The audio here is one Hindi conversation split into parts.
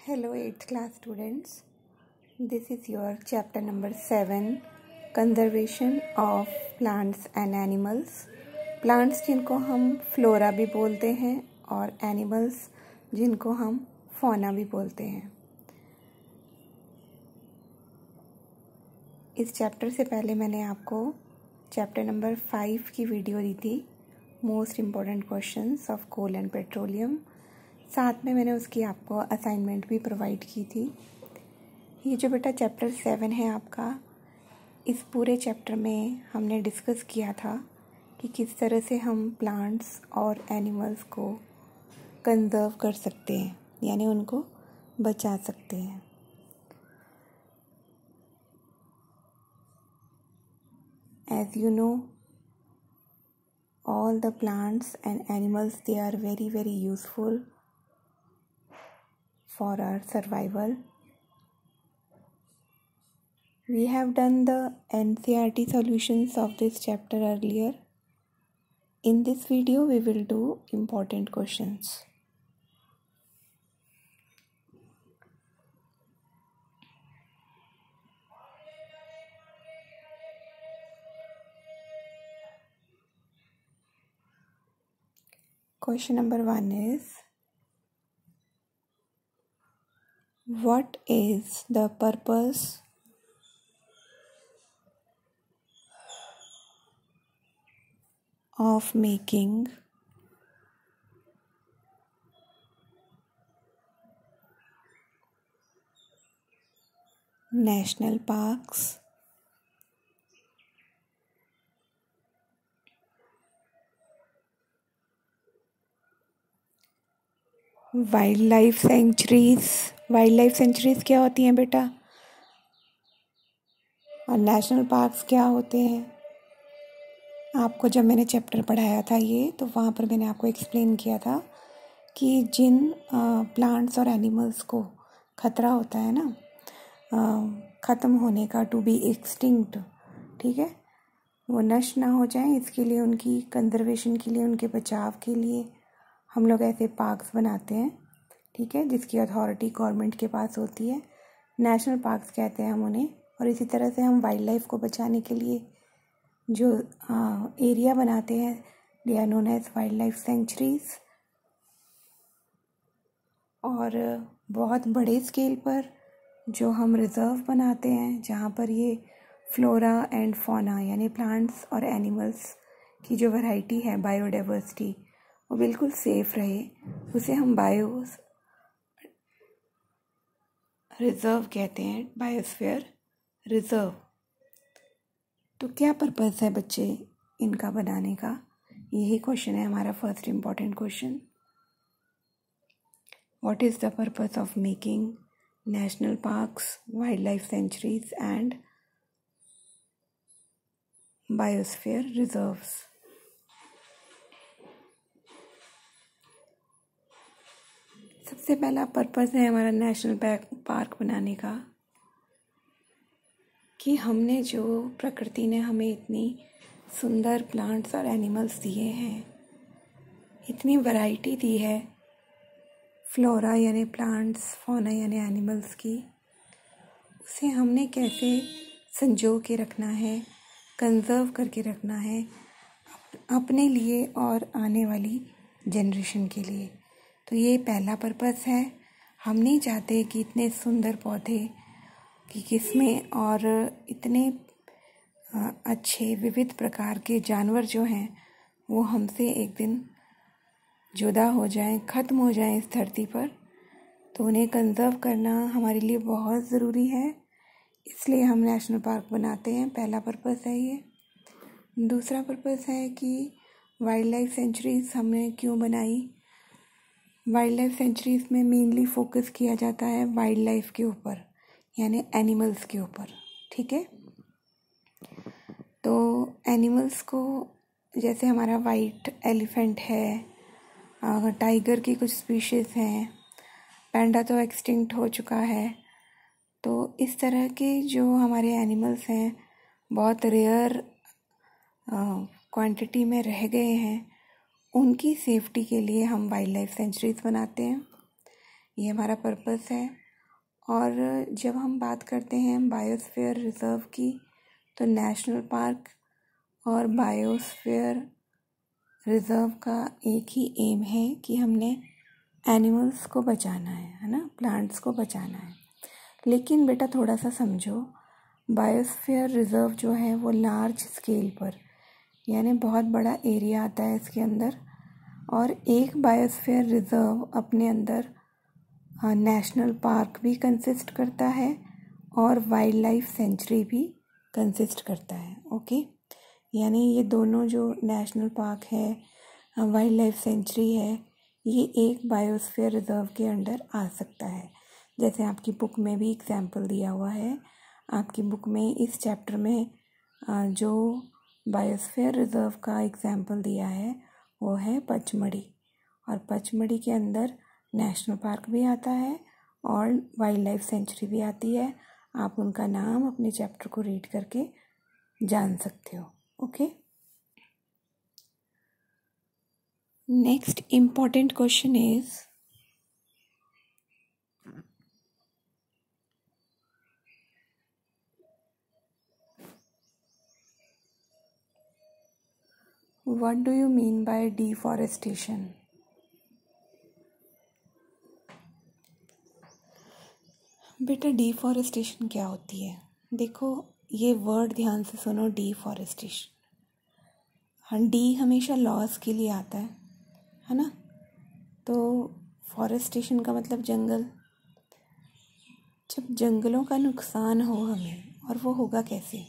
Hello 8th class students. This is your chapter number 7 Conservation of Plants and Animals. Plants जिनको हम फ्लोरा भी बोलते हैं और एनिमल्स जिनको हम फौना भी बोलते हैं। इस चैप्टर से पहले मैंने आपको चैप्टर नंबर 5 की वीडियो दी थी, most important questions of coal and petroleum. साथ में मैंने उसकी आपको असाइनमेंट भी प्रोवाइड की थी। ये जो बेटा चैप्टर 7 है आपका, इस पूरे चैप्टर में हमने डिस्कस किया था कि किस तरह से हम प्लांट्स और एनिमल्स को कंजर्व कर सकते हैं, यानी उनको बचा सकते हैं। As you know, all the plants and animals, they are very, very useful for our survival. We have done the NCERT solutions of this chapter earlier. In this video, we will do important questions. Question number 1 is, what is the purpose of making national parks, wild life sanctuaries? Wild life sanctuaries क्या होती हैं बेटा, और नेशनल पार्क्स क्या होते हैं? आपको जब मैंने चैप्टर पढ़ाया था ये, तो वहाँ पर मैंने आपको एक्सप्लेन किया था कि जिन प्लांट्स और एनिमल्स को खतरा होता है ना ख़त्म होने का, टू बी एक्सटिंक्ट, ठीक है, वो नष्ट ना हो जाए, इसके लिए उनकी कंजर्वेशन के लिए, उनके बचाव के लिए हम लोग ऐसे पार्क्स बनाते हैं, ठीक है, जिसकी अथॉरिटी गवर्नमेंट के पास होती है। नेशनल पार्क्स कहते हैं हम उन्हें। और इसी तरह से हम वाइल्ड लाइफ को बचाने के लिए जो एरिया बनाते हैं, they are known as wildlife sanctuaries. और बहुत बड़े स्केल पर जो हम रिज़र्व बनाते हैं, जहाँ पर ये फ्लोरा एंड फौना यानी प्लांट्स और एनिमल्स की जो वैरायटी है, बायोडाइवर्सिटी, वो बिल्कुल सेफ़ रहे, उसे हम बायो रिज़र्व कहते हैं, बायोस्फीयर रिज़र्व। तो क्या पर्पस है बच्चे इनका बनाने का? यही क्वेश्चन है हमारा first important question. What is the purpose of making national parks, wild life sanctuaries and biosphere reserves? सबसे पहला पर्पस है हमारा नेशनल पार्क बनाने का कि हमने जो प्रकृति ने हमें इतनी सुंदर प्लांट्स और एनिमल्स दिए हैं, इतनी वैरायटी दी है, फ्लोरा यानी प्लांट्स, फौना यानी एनिमल्स की, उसे हमने कैसे संजो के रखना है, कंजर्व करके रखना है अपने लिए और आने वाली जनरेशन के लिए। तो ये पहला पर्पस है। हम नहीं चाहते कि इतने सुंदर पौधे की किस्में और इतने अच्छे विविध प्रकार के जानवर जो हैं, वो हमसे एक दिन जुदा हो जाएं, ख़त्म हो जाएं इस धरती पर। तो उन्हें कंजर्व करना हमारे लिए बहुत ज़रूरी है, इसलिए हम नेशनल पार्क बनाते हैं। पहला पर्पस है ये। दूसरा पर्पस है कि वाइल्ड लाइफ सेंचुरीज हमने क्यों बनाई? वाइल्ड लाइफ सेंचुरीज में मेनली फोकस किया जाता है वाइल्ड लाइफ के ऊपर, यानी एनिमल्स के ऊपर, ठीक है। तो एनिमल्स को, जैसे हमारा वाइट एलिफेंट है, टाइगर की कुछ स्पीशीज़ हैं, पैंडा तो एक्सटिंक्ट हो चुका है। तो इस तरह के जो हमारे एनिमल्स हैं, बहुत रेयर क्वांटिटी में रह गए हैं, उनकी सेफ्टी के लिए हम वाइल्ड लाइफ सेंचुरीज बनाते हैं। ये हमारा पर्पस है। और जब हम बात करते हैं बायोस्फीयर रिजर्व की, तो नेशनल पार्क और बायोस्फीयर रिजर्व का एक ही एम है कि हमने एनिमल्स को बचाना है ना, प्लांट्स को बचाना है। लेकिन बेटा थोड़ा सा समझो, बायोस्फीयर रिजर्व जो है वो लार्ज स्केल पर, यानी बहुत बड़ा एरिया आता है इसके अंदर, और एक बायोस्फीयर रिजर्व अपने अंदर नेशनल पार्क भी कंसिस्ट करता है और वाइल्ड लाइफ सेंचुरी भी कंसिस्ट करता है। ओके, यानी ये दोनों जो नेशनल पार्क है, वाइल्ड लाइफ सेंचुरी है, ये एक बायोस्फीयर रिजर्व के अंडर आ सकता है। जैसे आपकी बुक में भी एग्जाम्पल दिया हुआ है, आपकी बुक में इस चैप्टर में जो बायोस्फीयर रिजर्व का एग्जाम्पल दिया है वो है पचमढ़ी, और पचमढ़ी के अंदर नेशनल पार्क भी आता है और वाइल्ड लाइफ सेंचुरी भी आती है। आप उनका नाम अपने चैप्टर को रीड करके जान सकते हो। Okay, next important question is, what do you mean by deforestation? बेटा डिफॉरेस्टेशन क्या होती है? देखो ये वर्ड ध्यान से सुनो, डिफॉरेस्टेशन। हाँ, डी हमेशा लॉस के लिए आता है ना। तो फॉरेस्टेशन का मतलब जंगल। जब जंगलों का नुकसान हो हमें, और वो होगा कैसे?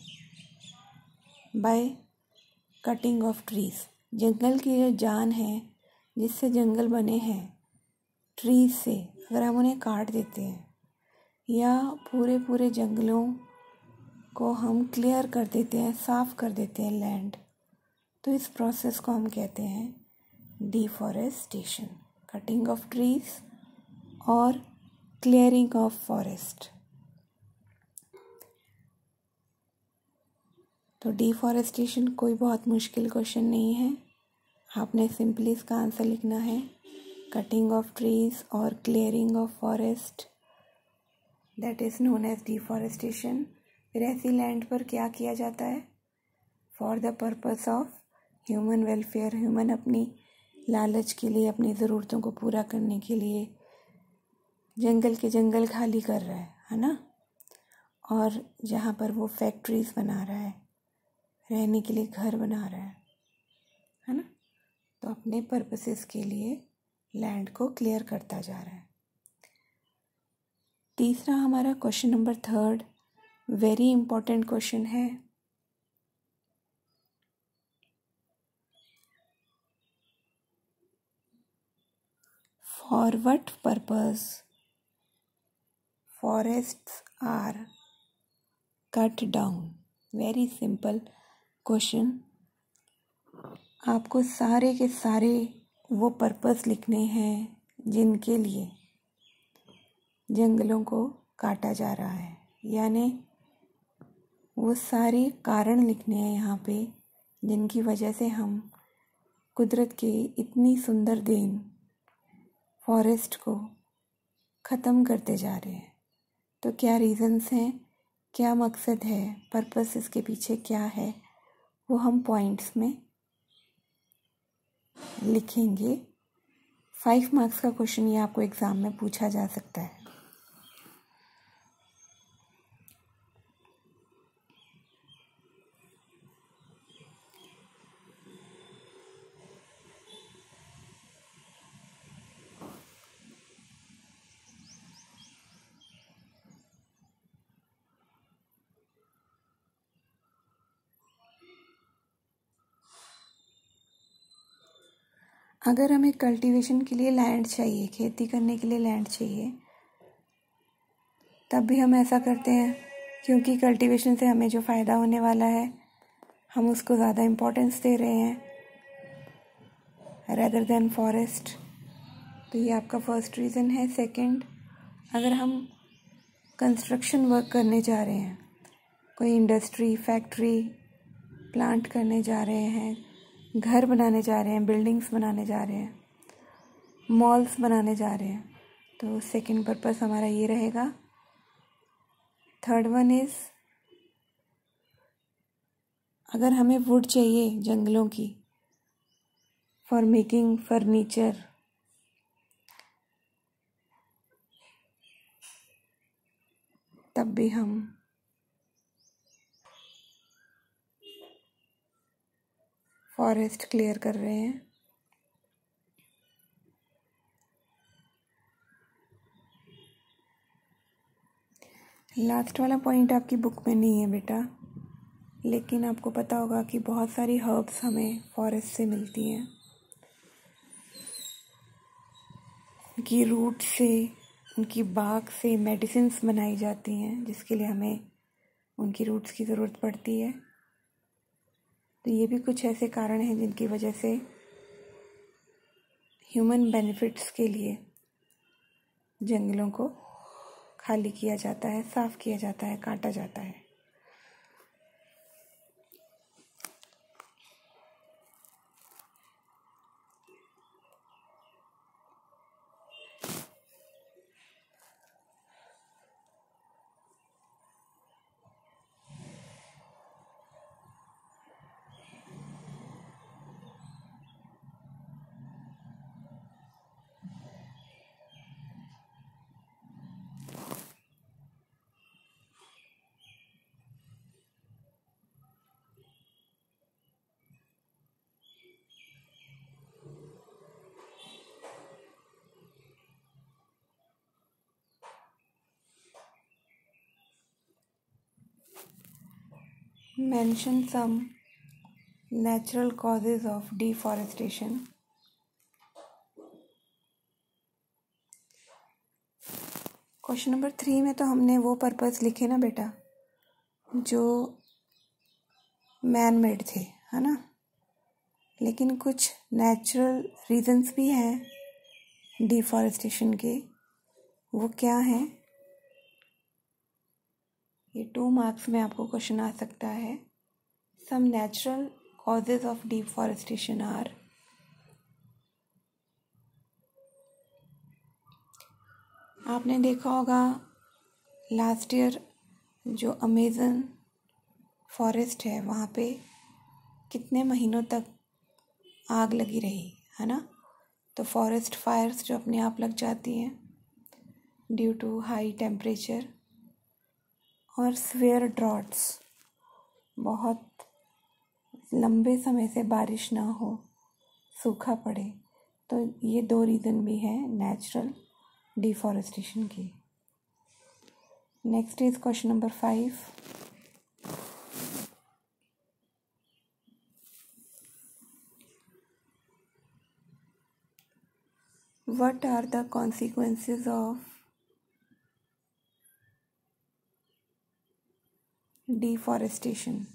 By cutting of trees. जंगल की जो जान है, जिससे जंगल बने हैं ट्रीज से, अगर हम उन्हें काट देते हैं या पूरे जंगलों को हम क्लियर कर देते हैं, साफ़ कर देते हैं लैंड, तो इस प्रोसेस को हम कहते हैं डिफॉरेस्टेशन, कटिंग ऑफ ट्रीज और क्लियरिंग ऑफ फॉरेस्ट। तो डिफॉरेस्टेशन कोई बहुत मुश्किल क्वेश्चन नहीं है, आपने सिंपली इसका आंसर लिखना है कटिंग ऑफ ट्रीज और clearing of forest, that is known as deforestation. फिर ऐसी लैंड पर क्या किया जाता है? For the purpose of human welfare. Human अपनी लालच के लिए, अपनी ज़रूरतों को पूरा करने के लिए जंगल के जंगल खाली कर रहा है ना, और जहाँ पर वो फैक्ट्रीज बना रहा है, रहने के लिए घर बना रहा है ना, तो अपने पर्पसेस के लिए लैंड को क्लियर करता जा रहा है। तीसरा हमारा question number 3, very important question है। For what purpose forests are cut down? Very simple question. आपको सारे के सारे वो पर्पस लिखने हैं जिनके लिए जंगलों को काटा जा रहा है, यानी वो सारे कारण लिखने हैं यहाँ पे जिनकी वजह से हम कुदरत के इतनी सुंदर देन फॉरेस्ट को ख़त्म करते जा रहे हैं। तो क्या रीज़न्स हैं, क्या मकसद है, पर्पस इसके पीछे क्या है, वो हम पॉइंट्स में लिखेंगे। 5 मार्क्स का क्वेश्चन ये आपको एग्ज़ाम में पूछा जा सकता है। अगर हमें कल्टीवेशन के लिए लैंड चाहिए, खेती करने के लिए लैंड चाहिए, तब भी हम ऐसा करते हैं क्योंकि कल्टीवेशन से हमें जो फ़ायदा होने वाला है हम उसको ज़्यादा इम्पोर्टेंस दे रहे हैं रेदर देन फॉरेस्ट। तो ये आपका फर्स्ट रीज़न है। सेकंड, अगर हम कंस्ट्रक्शन वर्क करने जा रहे हैं, कोई इंडस्ट्री, फैक्ट्री, प्लांट करने जा रहे हैं, घर बनाने जा रहे हैं, बिल्डिंग्स बनाने जा रहे हैं, मॉल्स बनाने जा रहे हैं, तो सेकंड पर्पस हमारा ये रहेगा। थर्ड वन इज़, अगर हमें वुड चाहिए जंगलों की फॉर मेकिंग फर्नीचर, तब भी हम फॉरेस्ट क्लियर कर रहे हैं। लास्ट वाला पॉइंट आपकी बुक में नहीं है बेटा, लेकिन आपको पता होगा कि बहुत सारी हर्ब्स हमें फॉरेस्ट से मिलती हैं। उनकी रूट से, उनकी बाग से मेडिसिन्स बनाई जाती हैं, जिसके लिए हमें उनकी रूट्स की ज़रूरत पड़ती है। तो ये भी कुछ ऐसे कारण हैं जिनकी वजह से ह्यूमन बेनिफिट्स के लिए जंगलों को खाली किया जाता है, साफ़ किया जाता है, काटा जाता है। Mention some natural causes of deforestation. Question number 3 में तो हमने वो पर्पस लिखे ना बेटा जो मैन मेड थे, है ना, लेकिन कुछ नेचुरल रीजंस भी हैं डिफॉरेस्टेशन के। वो क्या हैं? ये 2 मार्क्स में आपको क्वेश्चन आ सकता है। Some natural causes of deforestation are, आपने देखा होगा लास्ट ईयर जो अमेज़न फॉरेस्ट है वहाँ पे कितने महीनों तक आग लगी रही, है ना। तो फॉरेस्ट फायर्स जो अपने आप लग जाती हैं ड्यू टू हाई टेम्परेचर, और सीवियर ड्रॉट्स, बहुत लंबे समय से बारिश ना हो, सूखा पड़े। तो ये 2 रीज़न भी हैं नेचुरल डिफॉरेस्टेशन की। Next is question number 5। What are the consequences of deforestation?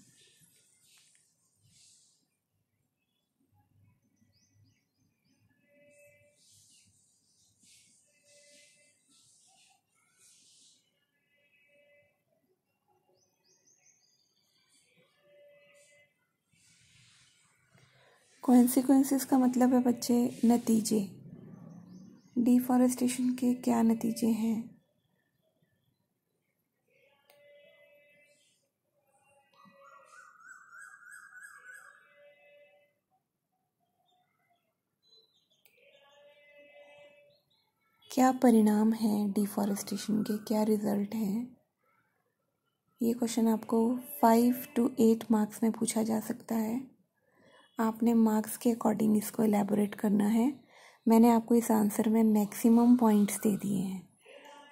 Consequences का मतलब है बच्चे नतीजे। डिफॉरेस्टेशन के क्या नतीजे हैं? क्या परिणाम हैं डिफॉरेस्टेशन के, क्या रिजल्ट हैं? ये क्वेश्चन आपको 5 to 8 मार्क्स में पूछा जा सकता है। आपने मार्क्स के अकॉर्डिंग इसको एलैबोरेट करना है। मैंने आपको इस आंसर में मैक्सिमम पॉइंट्स दे दिए हैं।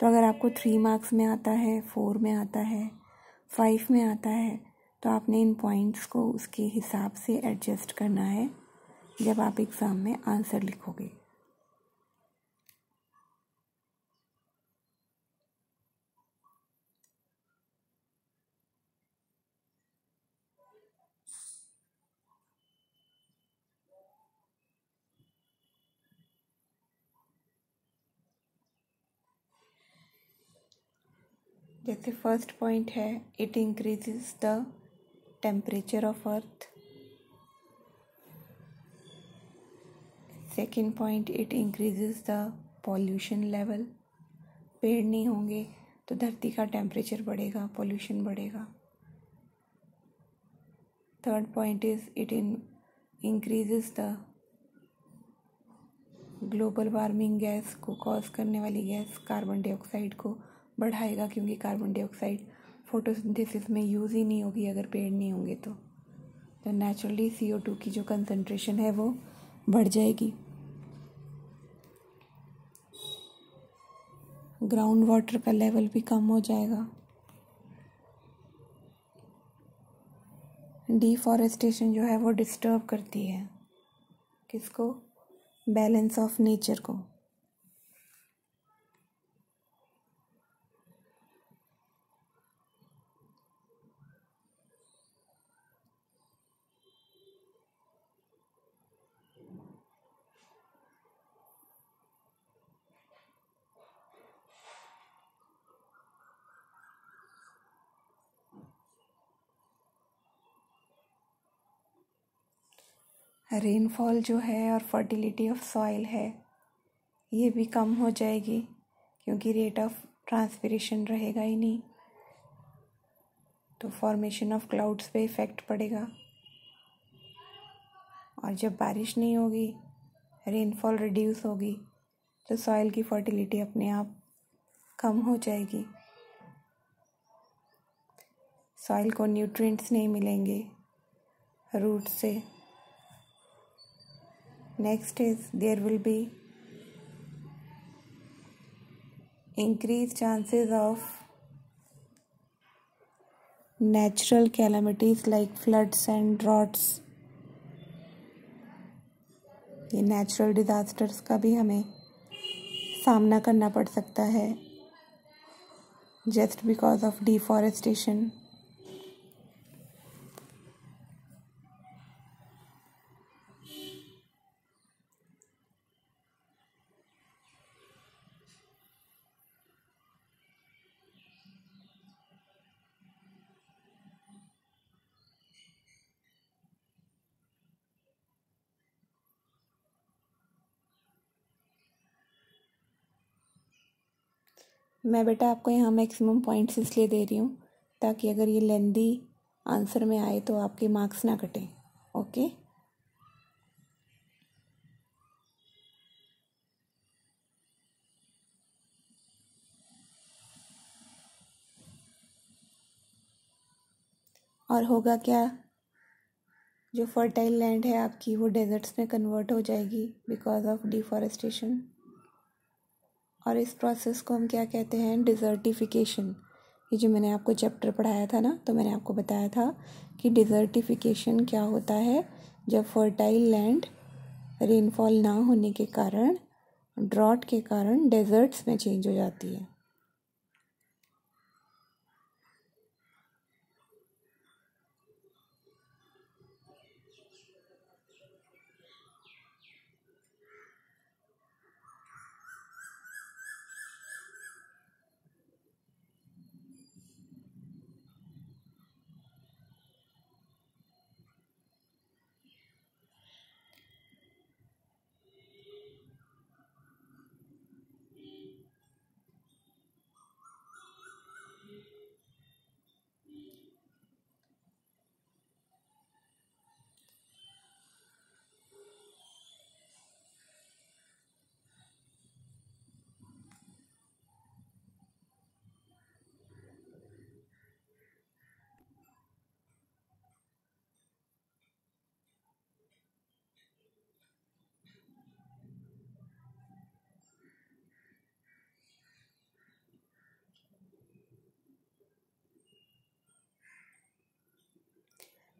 तो अगर आपको 3 मार्क्स में आता है, 4 में आता है, 5 में आता है, तो आपने इन पॉइंट्स को उसके हिसाब से एडजस्ट करना है जब आप एग्ज़ाम में आंसर लिखोगे। जैसे फर्स्ट पॉइंट है, it increases the temperature of earth. Second point, it increases the pollution level. पेड़ नहीं होंगे तो धरती का टेम्परेचर बढ़ेगा, पोल्यूशन बढ़ेगा। Third point is it increases the global warming gas को कॉज करने वाली गैस कार्बन डाइऑक्साइड को बढ़ाएगा, क्योंकि कार्बन डाइऑक्साइड फोटोसिंथेसिस में यूज़ ही नहीं होगी अगर पेड़ नहीं होंगे तो नेचुरली CO2 की जो कंसंट्रेशन है वो बढ़ जाएगी। ग्राउंड वाटर का लेवल भी कम हो जाएगा। डिफॉरेस्टेशन जो है वो डिस्टर्ब करती है किसको? बैलेंस ऑफ नेचर को। रेनफॉल जो है और फर्टिलिटी ऑफ सॉइल है ये भी कम हो जाएगी, क्योंकि रेट ऑफ ट्रांसपिरेशन रहेगा ही नहीं, तो फॉर्मेशन ऑफ क्लाउड्स पे इफ़ेक्ट पड़ेगा। और जब बारिश नहीं होगी, रेनफॉल रिड्यूस होगी, तो सॉइल की फर्टिलिटी अपने आप कम हो जाएगी। सॉइल को न्यूट्रिएंट्स नहीं मिलेंगे रूट से। Next is there will be increased chances of natural calamities like floods and droughts। ये नेचुरल डिज़ास्टर्स का भी हमें सामना करना पड़ सकता है जस्ट बिकॉज ऑफ डिफॉरेस्टेशन। मैं बेटा आपको यहाँ मैक्सिमम पॉइंट्स इसलिए दे रही हूँ ताकि अगर ये लेंदी आंसर में आए तो आपके मार्क्स ना कटें। ओके, और होगा क्या, जो फर्टाइल लैंड है आपकी वो डेजर्ट्स में कन्वर्ट हो जाएगी बिकॉज ऑफ डिफॉरेस्टेशन। और इस प्रोसेस को हम क्या कहते हैं? डिज़र्टिफिकेशन। ये जो मैंने आपको चैप्टर पढ़ाया था ना, तो मैंने आपको बताया था कि डिज़र्टिफिकेशन क्या होता है, जब फर्टाइल लैंड रेनफॉल ना होने के कारण, ड्रॉट के कारण डेजर्ट्स में चेंज हो जाती है।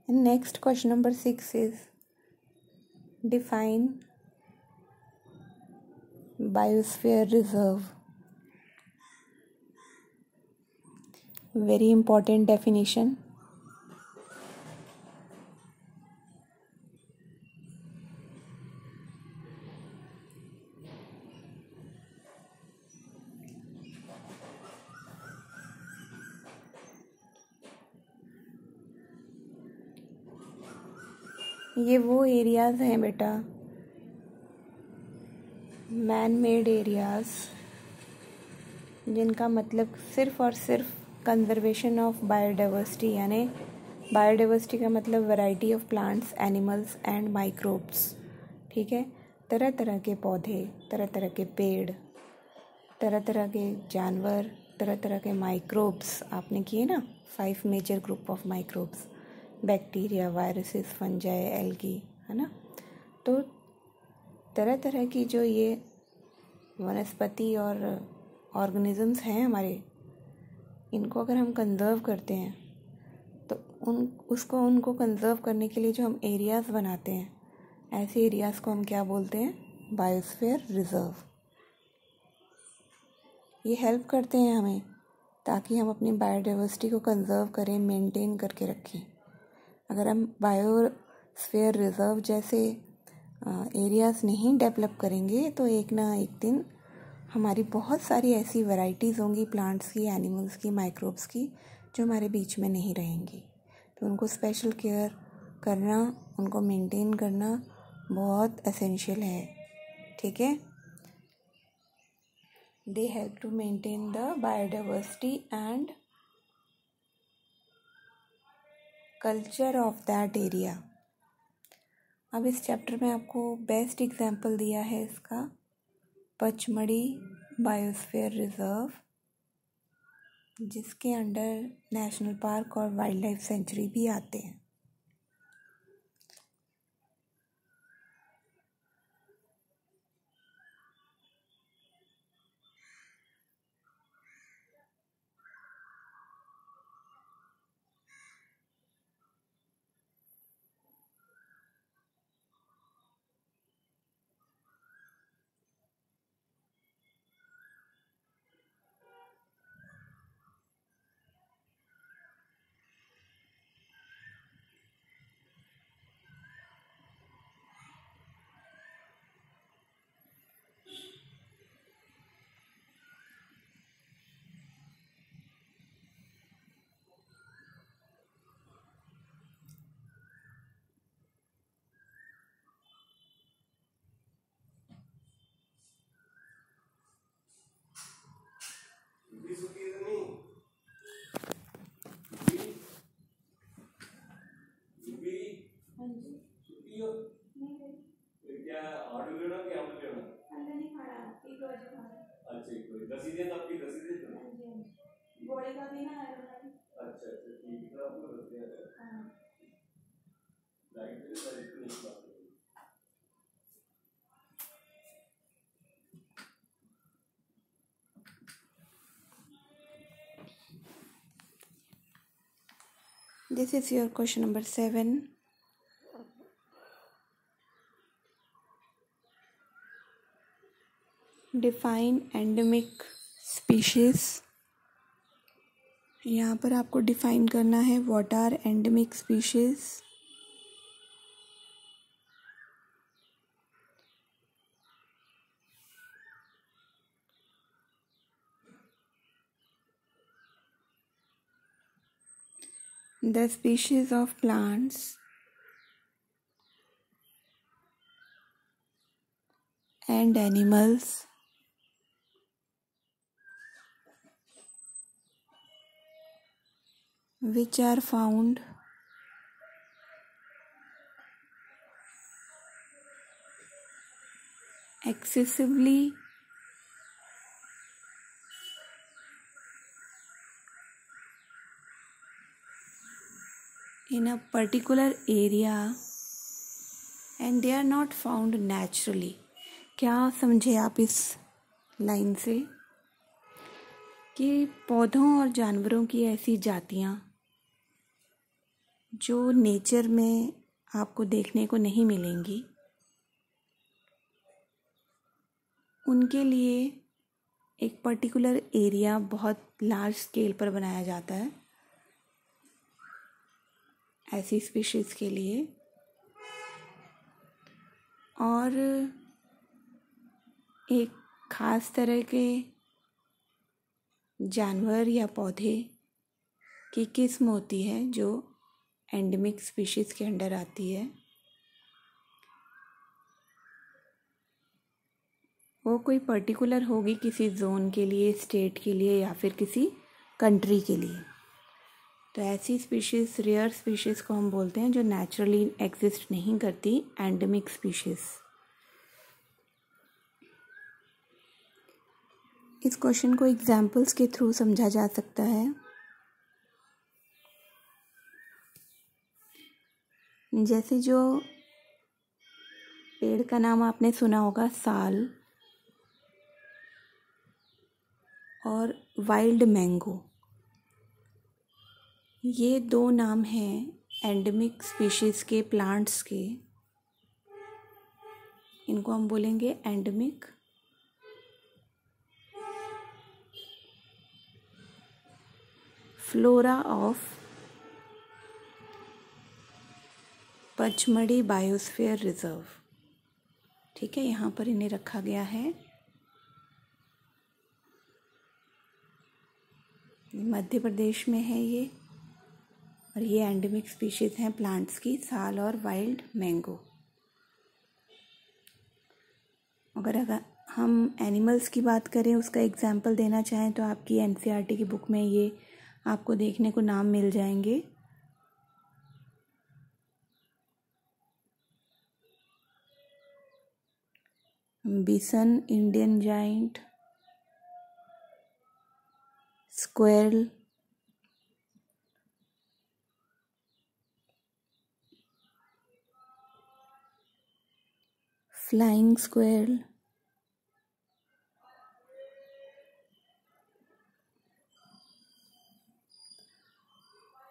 And next question number 6 is define biosphere reserve. Very important definition. ये वो एरियाज़ हैं बेटा, मैन मेड एरियाज़, जिनका मतलब सिर्फ़ और सिर्फ कंजर्वेशन ऑफ बायोडाइवर्सिटी, यानी बायोडाइवर्सिटी का मतलब variety of plants, animals and microbes. ठीक है, तरह तरह के पौधे, तरह तरह के पेड़, तरह तरह के जानवर, तरह तरह के माइक्रोब्स आपने किए ना, 5 major group of microbes, bacteria, viruses, fungi, algae, है ना। तो तरह तरह की जो ये वनस्पति और ऑर्गेनिजम्स हैं हमारे, इनको अगर हम कंजर्व करते हैं तो उनको कंजर्व करने के लिए जो हम एरियाज़ बनाते हैं, ऐसे एरियाज़ को हम क्या बोलते हैं? Biosphere reserve. ये हेल्प करते हैं हमें ताकि हम अपनी बायोडाइवर्सिटी को कंजर्व करें, मेंटेन करके रखें। अगर हम बायोस्फीयर रिजर्व जैसे एरियाज़ नहीं डेवलप करेंगे तो एक ना एक दिन हमारी बहुत सारी ऐसी वैरायटीज़ होंगी, प्लांट्स की, एनिमल्स की, माइक्रोब्स की, जो हमारे बीच में नहीं रहेंगी। तो उनको स्पेशल केयर करना, उनको मेंटेन करना बहुत एसेंशियल है। ठीक है, they help to maintain the biodiversity and culture of that area. अब इस चैप्टर में आपको बेस्ट एग्जाम्पल दिया है इसका पचमढ़ी बायोस्फीयर रिजर्व, जिसके अंडर नेशनल पार्क और वाइल्ड लाइफ सेंचुरी भी आते हैं। This is your question number 7. Define endemic species. यहाँ पर आपको डिफाइन करना है what are endemic species. The species of plants and animals which are found excessively in a particular area and they are not found naturally. क्या समझे आप इस लाइन से कि पौधों और जानवरों की ऐसी जातियाँ जो नेचर में आपको देखने को नहीं मिलेंगी, उनके लिए एक पर्टिकुलर एरिया बहुत लार्ज स्केल पर बनाया जाता है ऐसी स्पीशीज़ के लिए, और एक ख़ास तरह के जानवर या पौधे की किस्म होती है जो एंडेमिक स्पीशीज़ के अंडर आती है, वो कोई पर्टिकुलर होगी किसी जोन के लिए, स्टेट के लिए या फिर किसी कंट्री के लिए। तो ऐसी स्पीशीज़, रेयर स्पीशीज़ को हम बोलते हैं जो नेचुरली एग्जिस्ट नहीं करती, एंडेमिक स्पीशीज़। इस क्वेश्चन को एग्जाम्पल्स के थ्रू समझा जा सकता है। जैसे जो पेड़ का नाम आपने सुना होगा, साल और वाइल्ड मैंगो, ये दो नाम हैं एंडेमिक स्पीशीज़ के प्लांट्स के। इनको हम बोलेंगे endemic flora of Pachmarhi biosphere reserve. ठीक है, यहाँ पर इन्हें रखा गया है। मध्य प्रदेश में है ये, और ये एंडेमिक स्पीशीज़ हैं प्लांट्स की, साल और वाइल्ड मैंगो। अगर हम एनिमल्स की बात करें, उसका एग्जाम्पल देना चाहें तो आपकी एनसीईआरटी की बुक में ये आपको देखने को नाम मिल जाएंगे। Bison, Indian giant, squirrel, flying squirrel,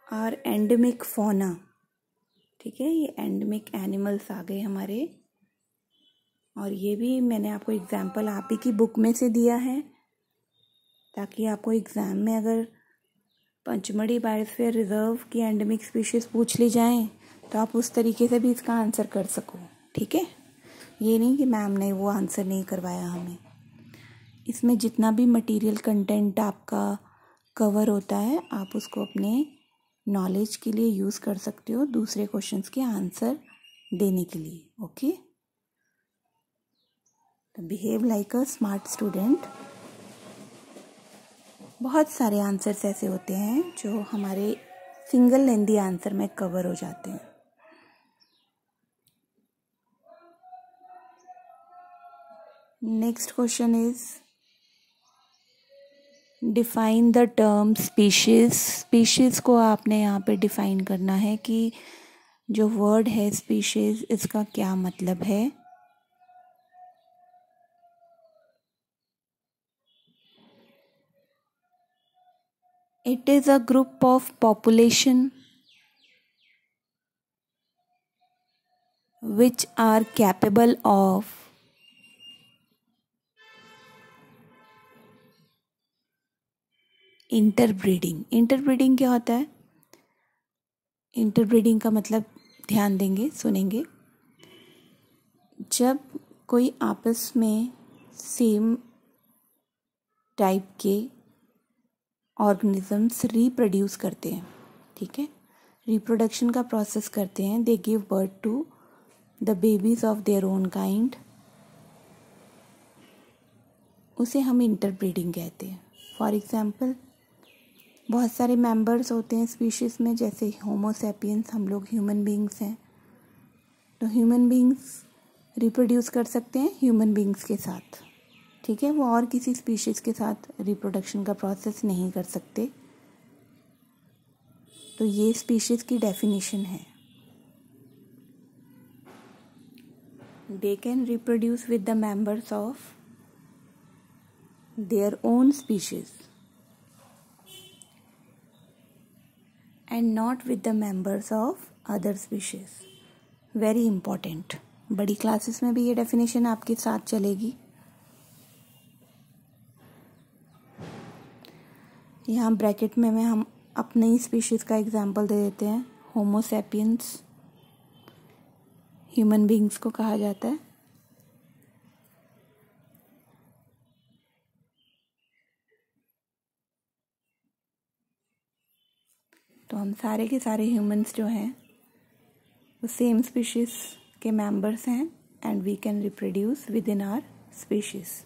और एंडेमिक फौना। ठीक है, ये एंडेमिक एनिमल्स आ गए हमारे। और ये भी मैंने आपको एग्जाम्पल आप ही की बुक में से दिया है, ताकि आपको एग्ज़ाम में अगर पचमढ़ी बायोस्फीयर रिजर्व की एंडेमिक स्पीशीज़ पूछ ली जाएं तो आप उस तरीके से भी इसका आंसर कर सको। ठीक है, ये नहीं कि मैम ने वो आंसर नहीं करवाया हमें। इसमें जितना भी मटेरियल कंटेंट आपका कवर होता है, आप उसको अपने नॉलेज के लिए यूज़ कर सकते हो, दूसरे क्वेश्चंस के आंसर देने के लिए। ओके, तो behave like a smart student. बहुत सारे आंसर्स ऐसे होते हैं जो हमारे सिंगल लेंदी आंसर में कवर हो जाते हैं। Next question is define the term species. Species को आपने यहाँ पे डिफाइन करना है कि जो वर्ड है स्पीशीज़, इसका क्या मतलब है। It is a group of population which are capable of interbreeding. Interbreeding क्या होता है? इंटरब्रीडिंग का मतलब, ध्यान देंगे, सुनेंगे, जब कोई आपस में सेम टाइप के ऑर्गेनिजम्स रिप्रोड्यूस करते हैं। ठीक है, रिप्रोडक्शन का प्रोसेस करते हैं, they give birth to the babies of their own kind, उसे हम इंटरब्रीडिंग कहते हैं। फॉर एग्जाम्पल, बहुत सारे मेंबर्स होते हैं स्पीशीज़ में, जैसे होमो सैपियंस, हम लोग ह्यूमन बींग्स हैं। तो ह्यूमन बींग्स रिप्रोड्यूस कर सकते हैं ह्यूमन बींग्स के साथ। ठीक है, वो और किसी स्पीशीज़ के साथ रिप्रोडक्शन का प्रोसेस नहीं कर सकते। तो ये स्पीशीज़ की डेफिनेशन है। They can reproduce with the members of their own species and not with the members of other species. Very important, बड़ी क्लासेस में भी ये डेफिनेशन आपके साथ चलेगी। यहाँ ब्रैकेट में हम अपने ही स्पीशीज़ का एग्जाम्पल दे देते हैं। होमो सैपियंस ह्यूमन बींग्स को कहा जाता है। तो हम सारे के सारे ह्यूमंस जो हैं वो सेम स्पीशीज़ के मेंबर्स हैं, and we can reproduce within our species.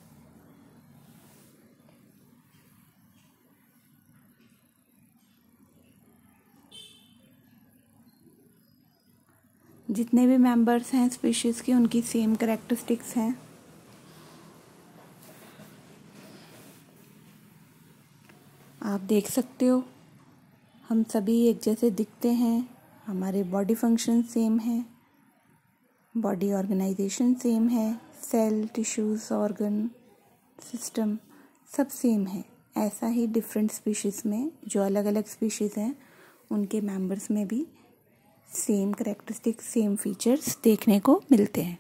जितने भी मेंबर्स हैं स्पीशीज के, उनकी सेम कैरेक्टरिस्टिक्स हैं। आप देख सकते हो हम सभी एक जैसे दिखते हैं, हमारे बॉडी फंक्शन सेम है, बॉडी ऑर्गेनाइजेशन सेम है, सेल, टिश्यूज, ऑर्गन, सिस्टम सब सेम है। ऐसा ही डिफरेंट स्पीशीज़ में, जो अलग अलग स्पीशीज़ हैं, उनके मेंबर्स में भी सेम कैरेक्टरिस्टिक्स, सेम फीचर्स देखने को मिलते हैं।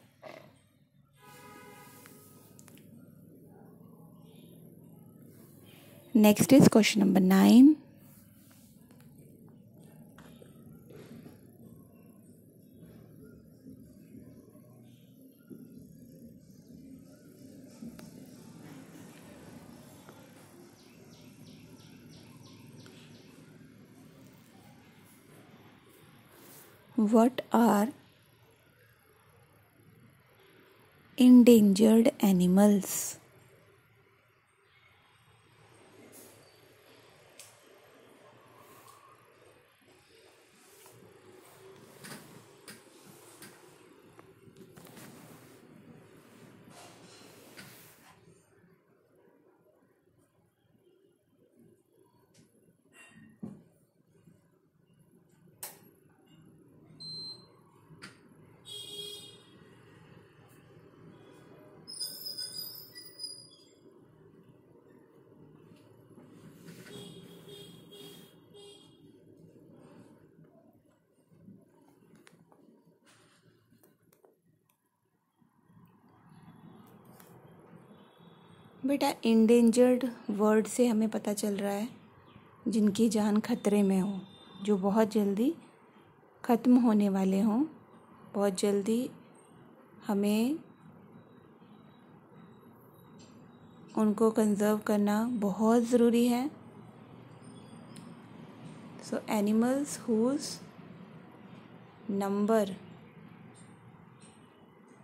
Next is question number 9। What are endangered animals? बेटा, इंडेंजर्ड वर्ड से हमें पता चल रहा है जिनकी जान खतरे में हो, जो बहुत जल्दी ख़त्म होने वाले हों, बहुत जल्दी हमें उनको कंज़र्व करना बहुत ज़रूरी है। So animals whose number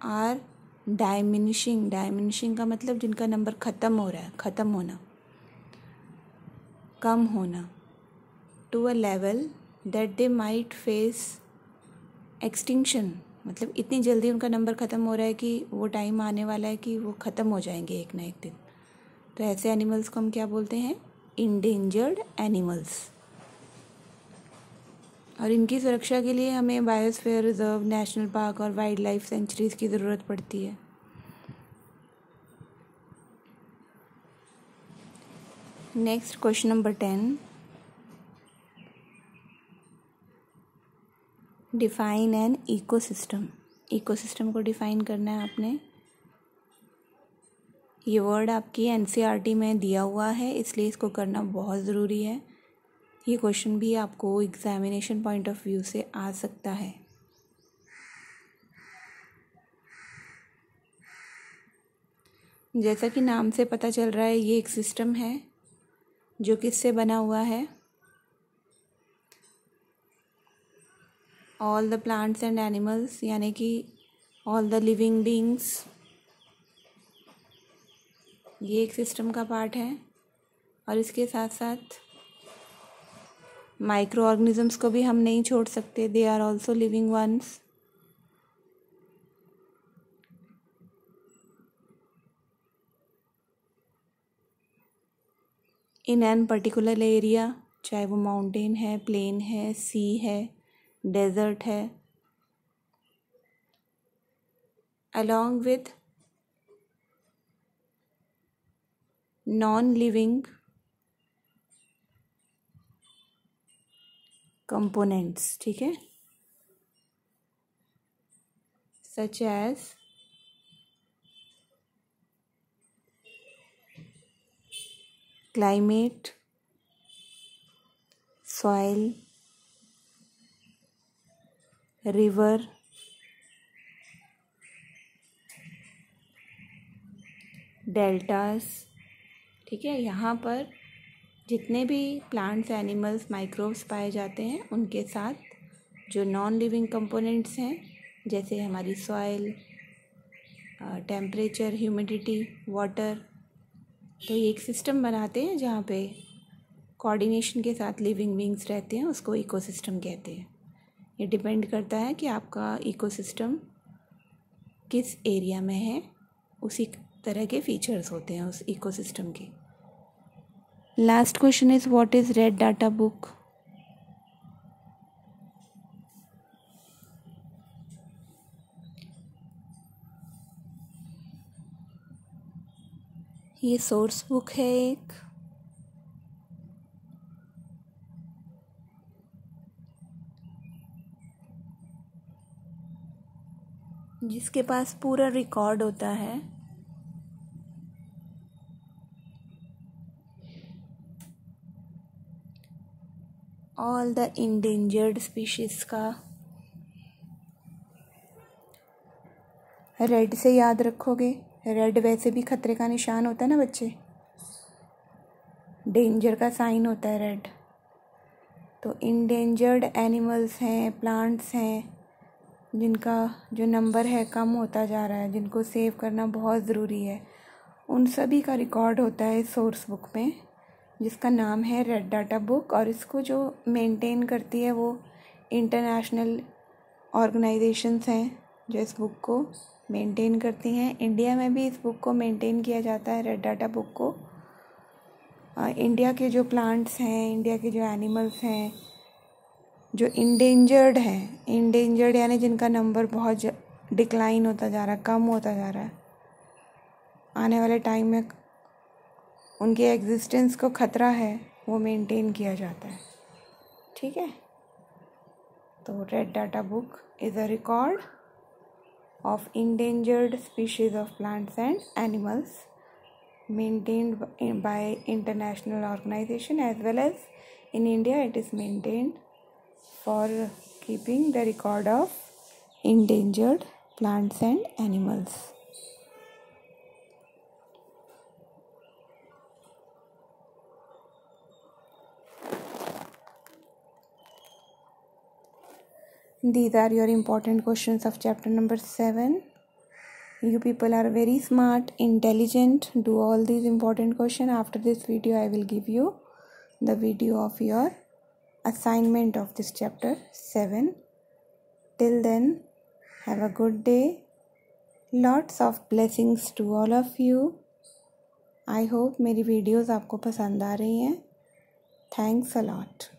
are diminishing. Diminishing का मतलब जिनका नंबर ख़त्म हो रहा है, ख़त्म होना, कम होना, to a level that they might face extinction. मतलब इतनी जल्दी उनका नंबर ख़त्म हो रहा है कि वो टाइम आने वाला है कि वो ख़त्म हो जाएंगे एक ना एक दिन। तो ऐसे एनिमल्स को हम क्या बोलते हैं? Endangered animals. और इनकी सुरक्षा के लिए हमें बायोस्फीयर रिजर्व, नेशनल पार्क और वाइल्ड लाइफ सेंचुरीज़ की ज़रूरत पड़ती है। Next question number 10। Define an ecosystem. Ecosystem को डिफाइन करना है आपने। ये वर्ड आपकी एनसीईआरटी में दिया हुआ है, इसलिए इसको करना बहुत ज़रूरी है। ये क्वेश्चन भी आपको एग्जामिनेशन पॉइंट ऑफ व्यू से आ सकता है। जैसा कि नाम से पता चल रहा है, ये एक सिस्टम है जो किससे बना हुआ है? All the plants and animals, यानी कि ऑल द लिविंग बींग्स, ये एक सिस्टम का पार्ट है। और इसके साथ साथ माइक्रो ऑर्गेनिजम्स को भी हम नहीं छोड़ सकते, they are also living ones. In an particular area, चाहे वो माउंटेन है, प्लेन है, सी है, डेजर्ट है, along with non-living components, ठीक है, such as climate, soil, river, deltas. ठीक है, यहाँ पर जितने भी प्लांट्स, एनिमल्स, माइक्रोब्स पाए जाते हैं, उनके साथ जो नॉन लिविंग कंपोनेंट्स हैं, जैसे हमारी सॉइल, टेम्परेचर, ह्यूमिडिटी, वाटर। तो ये एक सिस्टम बनाते हैं जहाँ पे कोऑर्डिनेशन के साथ लिविंग बींग्स रहते हैं, उसको इकोसिस्टम कहते हैं। ये डिपेंड करता है कि आपका इकोसिस्टम किस एरिया में है, उसी तरह के फीचर्स होते हैं उस इकोसिस्टम के। Last question is what is red data book. ये सोर्स बुक है एक, जिसके पास पूरा रिकॉर्ड होता है ऑल द इंडेंजर्ड स्पीशीज का। रेड से याद रखोगे, रेड वैसे भी खतरे का निशान होता है ना बच्चे, डेंजर का साइन होता है रेड। तो इंडेंजर्ड एनिमल्स हैं, प्लांट्स हैं, जिनका जो नंबर है कम होता जा रहा है, जिनको सेव करना बहुत ज़रूरी है, उन सभी का रिकॉर्ड होता है सोर्स बुक में, जिसका नाम है रेड डाटा बुक। और इसको जो मेंटेन करती है वो इंटरनेशनल ऑर्गेनाइजेशंस हैं जो इस बुक को मेंटेन करती हैं। इंडिया में भी इस बुक को मेंटेन किया जाता है, रेड डाटा बुक को। इंडिया के जो प्लांट्स हैं, इंडिया के जो एनिमल्स हैं जो इंडेंजर्ड हैं, इंडेंजर्ड यानी जिनका नंबर बहुत डिक्लाइन होता जा रहा है, कम होता जा रहा है, आने वाले टाइम में उनके एग्जिस्टेंस को खतरा है, वो मेंटेन किया जाता है। ठीक है, तो red data book is a record of endangered species of plants and animals maintained by international organization, as well as in India it is maintained for keeping the record of endangered plants and animals. These are your important questions of chapter number 7. You people are very smart, intelligent. Do all these important questions. After this video, I will give you the video of your assignment of this chapter 7. Till then, have a good day. Lots of blessings to all of you. I hope मेरी videos आपको पसंद आ रही हैं. Thanks a lot.